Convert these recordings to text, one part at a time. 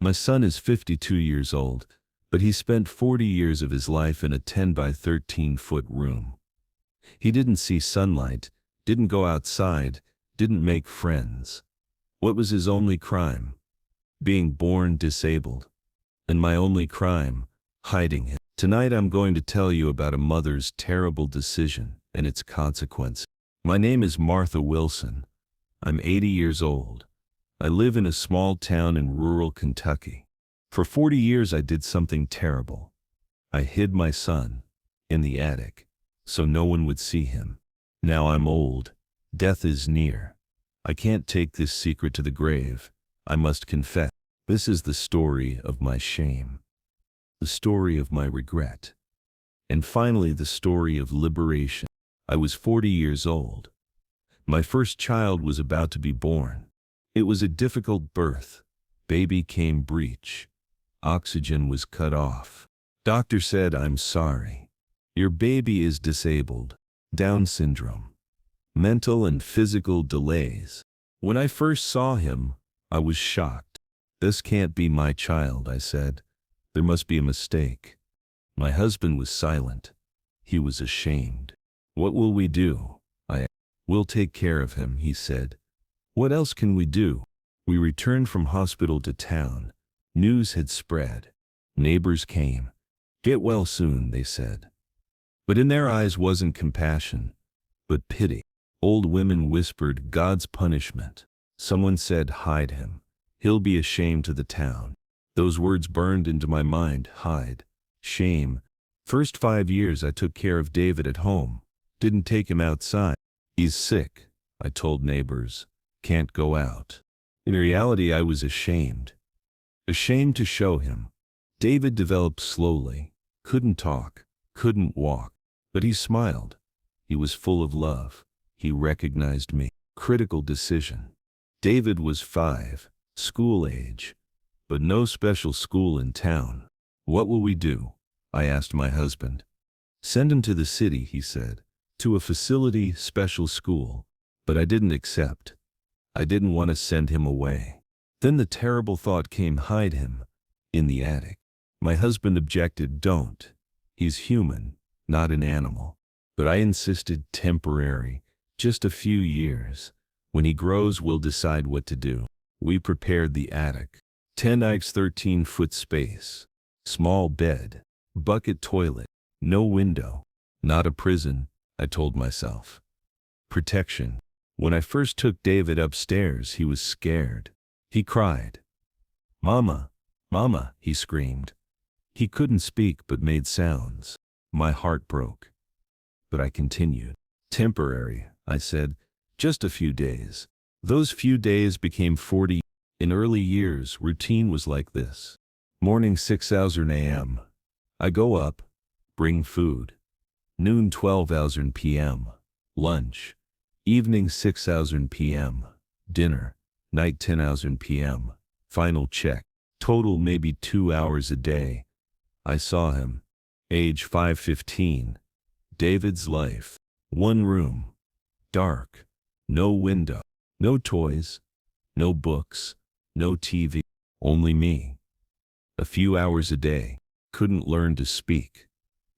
My son is 52 years old, but he spent 40 years of his life in a 10 by 13-foot room. He didn't see sunlight, didn't go outside, didn't make friends. What was his only crime? Being born disabled. And my only crime? Hiding him. Tonight I'm going to tell you about a mother's terrible decision and its consequence. My name is Martha Wilson. I'm 80 years old. I live in a small town in rural Kentucky. For 40 years I did something terrible. I hid my son in the attic so no one would see him. Now I'm old. Death is near. I can't take this secret to the grave. I must confess. This is the story of my shame, the story of my regret, and finally the story of liberation. I was 40 years old. My first child was about to be born. It was a difficult birth. Baby came breech. Oxygen was cut off. Doctor said, "I'm sorry. Your baby is disabled. Down syndrome. Mental and physical delays." When I first saw him, I was shocked. "This can't be my child," I said. "There must be a mistake." My husband was silent. He was ashamed. "What will we do?" I asked. "We'll take care of him," he said. "What else can we do?" We returned from hospital to town. News had spread. Neighbors came. "Get well soon," they said. But in their eyes wasn't compassion, but pity. Old women whispered, "God's punishment." Someone said, "Hide him. He'll be a shame to the town." Those words burned into my mind. Hide. Shame. First 5 years I took care of David at home. Didn't take him outside. "He's sick," I told neighbors. "Can't go out." In reality, I was ashamed. Ashamed to show him. David developed slowly. Couldn't talk. Couldn't walk. But he smiled. He was full of love. He recognized me. Critical decision. David was 5, school age, but no special school in town. "What will we do?" I asked my husband. "Send him to the city," he said, "to a facility, special school." But I didn't accept. I didn't want to send him away. Then the terrible thought came, hide him in the attic. My husband objected, "Don't. He's human, not an animal." But I insisted, temporary, just a few years. When he grows, we'll decide what to do. We prepared the attic. 10 x 13-foot space. Small bed. Bucket toilet. No window. Not a prison, I told myself. Protection. When I first took David upstairs, he was scared. He cried. "Mama, Mama," he screamed. He couldn't speak but made sounds. My heart broke. But I continued. "Temporary," I said. "Just a few days." Those few days became 40. In early years, routine was like this. Morning 6:00 a.m. I go up, bring food. Noon 12:00 p.m. Lunch. Evening 6:00 p.m. Dinner. Night 10:00 p.m. Final check. Total maybe 2 hours a day. I saw him. Age 5:15. David's life. One room. Dark. No window. No toys. No books. No TV. Only me. A few hours a day. Couldn't learn to speak.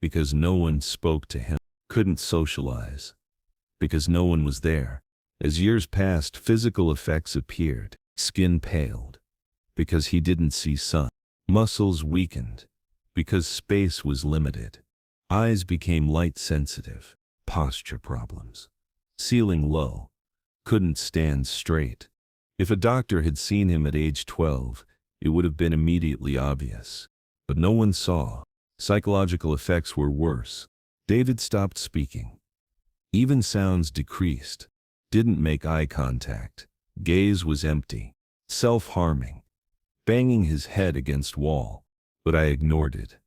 Because no one spoke to him. Couldn't socialize. Because no one was there. As years passed, physical effects appeared. Skin paled. Because he didn't see sun. Muscles weakened. Because space was limited. Eyes became light sensitive. Posture problems. Ceiling low. Couldn't stand straight. If a doctor had seen him at age 12, it would have been immediately obvious. But no one saw. Psychological effects were worse. David stopped speaking. Even sounds decreased. Didn't make eye contact. Gaze was empty. Self-harming. Banging his head against wall. But I ignored it.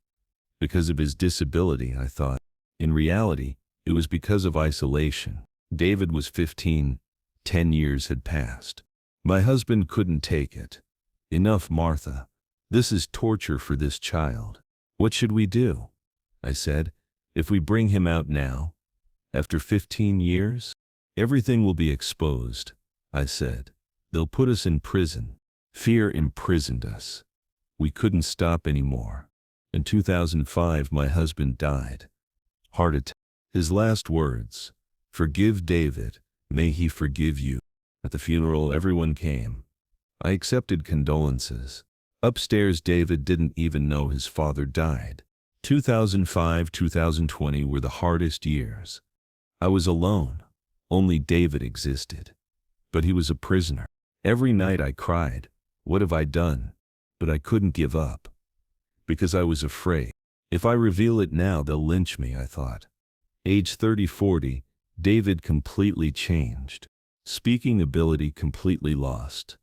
Because of his disability, I thought. In reality, it was because of isolation. David was 15. 10 years had passed. My husband couldn't take it. "Enough, Martha. This is torture for this child. What should we do?" I said. "If we bring him out now, after 15 years, everything will be exposed," I said. "They'll put us in prison." Fear imprisoned us. We couldn't stop anymore. In 2005, my husband died. Heart attack. His last words, "Forgive David, may he forgive you." At the funeral, everyone came. I accepted condolences. Upstairs, David didn't even know his father died. 2005, 2020 were the hardest years. I was alone. Only David existed. But he was a prisoner. Every night I cried, "What have I done?" But I couldn't give up. Because I was afraid. If I reveal it now, they'll lynch me, I thought. Age 30-40, David completely changed. Speaking ability completely lost.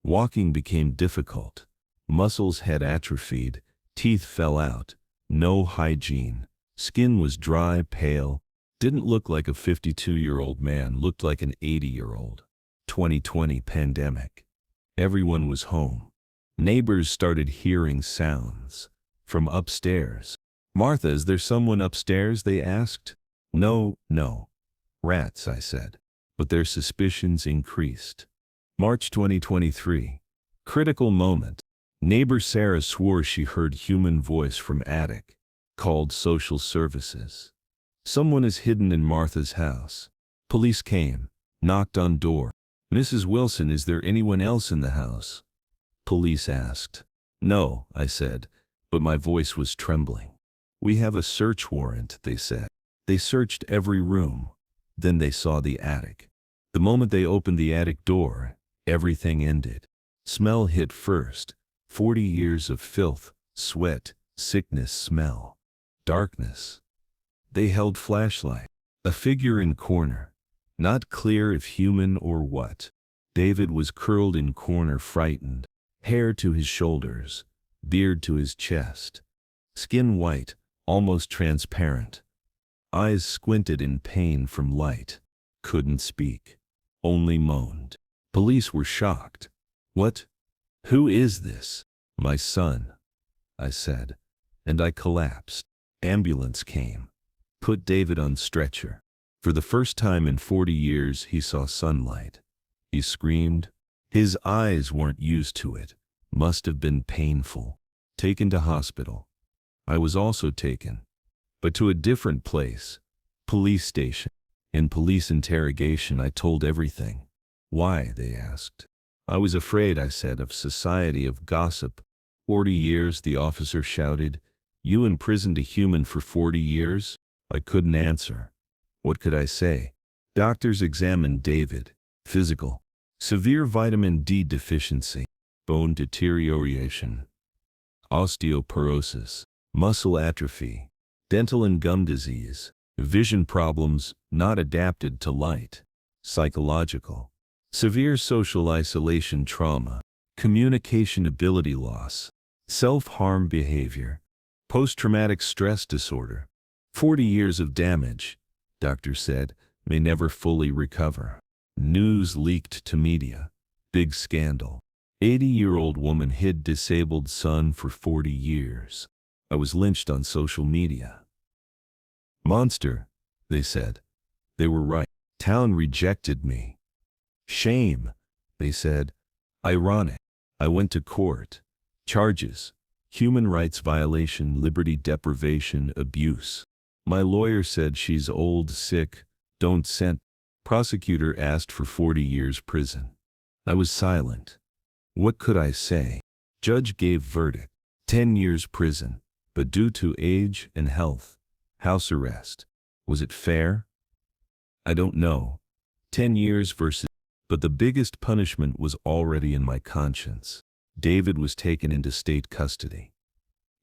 Walking became difficult. Muscles had atrophied, teeth fell out, no hygiene. Skin was dry, pale, didn't look like a 52-year-old man, looked like an 80-year-old. 2020 pandemic. Everyone was home. Neighbors started hearing sounds. From upstairs. "Martha, is there someone upstairs?" they asked. No. Rats, I said. But their suspicions increased. March 2023. Critical moment. Neighbor Sarah swore she heard human voice from attic. Called social services. "Someone is hidden in Martha's house." Police came. Knocked on door. "Mrs. Wilson, is there anyone else in the house?" Police asked. "No," I said, but my voice was trembling. "We have a search warrant," they said. They searched every room. Then they saw the attic. The moment they opened the attic door, everything ended. Smell hit first. 40 years of filth, sweat, sickness, smell. Darkness. They held flashlight. A figure in corner. Not clear if human or what. David was curled in corner, frightened. Hair to his shoulders. Beard to his chest. Skin white, almost transparent. Eyes squinted in pain from light. Couldn't speak. Only moaned. Police were shocked. "What? Who is this?" "My son," I said, and I collapsed. Ambulance came. Put David on stretcher. For the first time in 40 years, he saw sunlight. He screamed. His eyes weren't used to it. Must have been painful. Taken to hospital. I was also taken. But to a different place. Police station. In police interrogation, I told everything. "Why?" they asked. "I was afraid," I said, "of society, of gossip." 40 years, the officer shouted. "You imprisoned a human for 40 years? I couldn't answer. What could I say? Doctors examined David. Physical. Severe vitamin D deficiency. Bone deterioration. Osteoporosis. Muscle atrophy. Dental and gum disease. Vision problems, not adapted to light. Psychological. Severe social isolation trauma. Communication ability loss. Self-harm behavior. Post-traumatic stress disorder. 40 years of damage, doctor said, may never fully recover. News leaked to media. Big scandal. 80-year-old woman hid disabled son for 40 years. I was lynched on social media. Monster, they said. They were right. Town rejected me. Shame, they said. Ironic. I went to court. Charges. Human rights violation, liberty deprivation, abuse. My lawyer said she's old, sick, don't send. Prosecutor asked for 40 years prison. I was silent. What could I say? Judge gave verdict. 10 years prison, but due to age and health. House arrest. Was it fair? I don't know. 10 years versus. But the biggest punishment was already in my conscience. David was taken into state custody.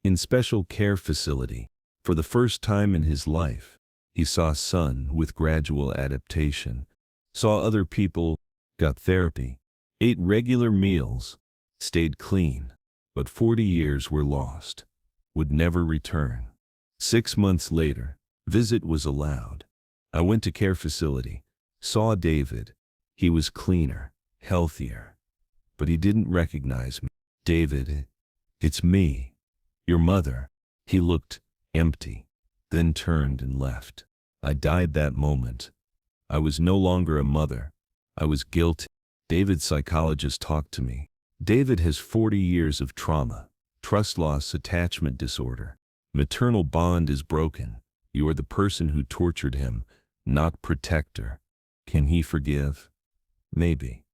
In special care facility. For the first time in his life, he saw son with gradual adaptation, saw other people, got therapy, ate regular meals, stayed clean, but 40 years were lost, would never return. 6 months later, visit was allowed. I went to care facility, saw David. He was cleaner, healthier, but he didn't recognize me. David, it's me, your mother. He looked empty, then turned and left. I died that moment. I was no longer a mother. I was guilty. David's psychologist talked to me. David has 40 years of trauma. Trust loss attachment disorder. Maternal bond is broken. You are the person who tortured him, not protector. Can he forgive? Maybe.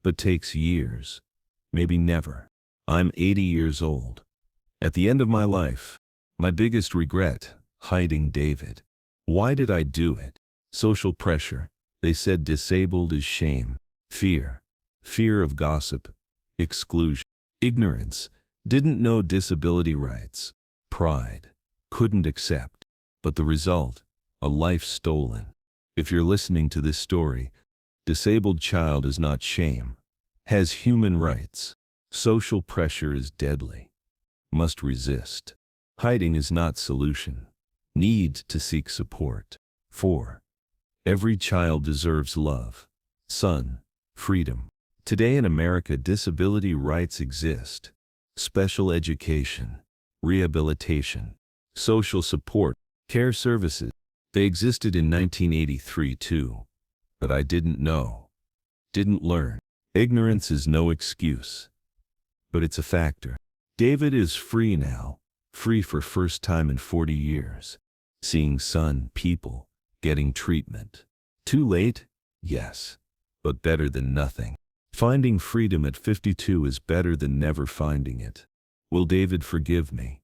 But takes years. Maybe never. I'm 80 years old. At the end of my life, my biggest regret, hiding David. Why did I do it? Social pressure. They said disabled is shame. Fear. Fear of gossip. Exclusion. Ignorance. Didn't know disability rights. Pride. Couldn't accept. But the result? A life stolen. If you're listening to this story, disabled child is not shame. Has human rights. Social pressure is deadly. Must resist. Hiding is not solution. Need to seek support. 4. Every child deserves love. Son. Freedom. Today in America, disability rights exist. Special education, rehabilitation, social support, care services. They existed in 1983 too. But I didn't know. Didn't learn. Ignorance is no excuse. But it's a factor. David is free now. Free for first time in 40 years. Seeing son, people, getting treatment. Too late? Yes. But better than nothing. Finding freedom at 52 is better than never finding it. Will David forgive me?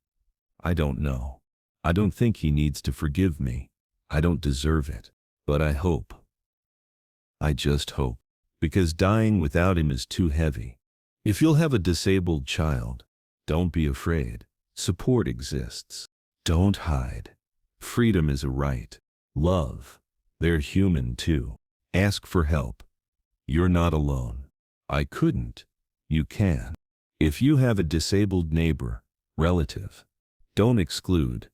I don't know. I don't think he needs to forgive me. I don't deserve it. But I hope. I just hope. Because dying without him is too heavy. If you'll have a disabled child, don't be afraid. Support exists. Don't hide. Freedom is a right. Love. They're human too. Ask for help. You're not alone. I couldn't. You can. If you have a disabled neighbor, relative, don't exclude.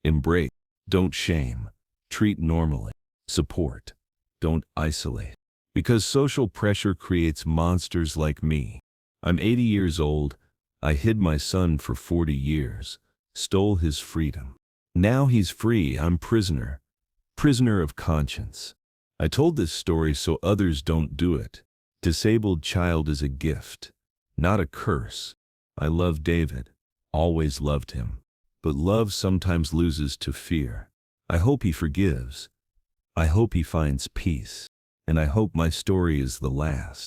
Embrace. Don't shame. Treat normally. Support. Don't isolate. Because social pressure creates monsters like me. I'm 80 years old. I hid my son for 40 years. Stole his freedom. Now he's free. I'm prisoner. Prisoner of conscience. I told this story so others don't do it. Disabled child is a gift, not a curse. I love David. Always loved him. But love sometimes loses to fear. I hope he forgives. I hope he finds peace. And I hope my story is the last.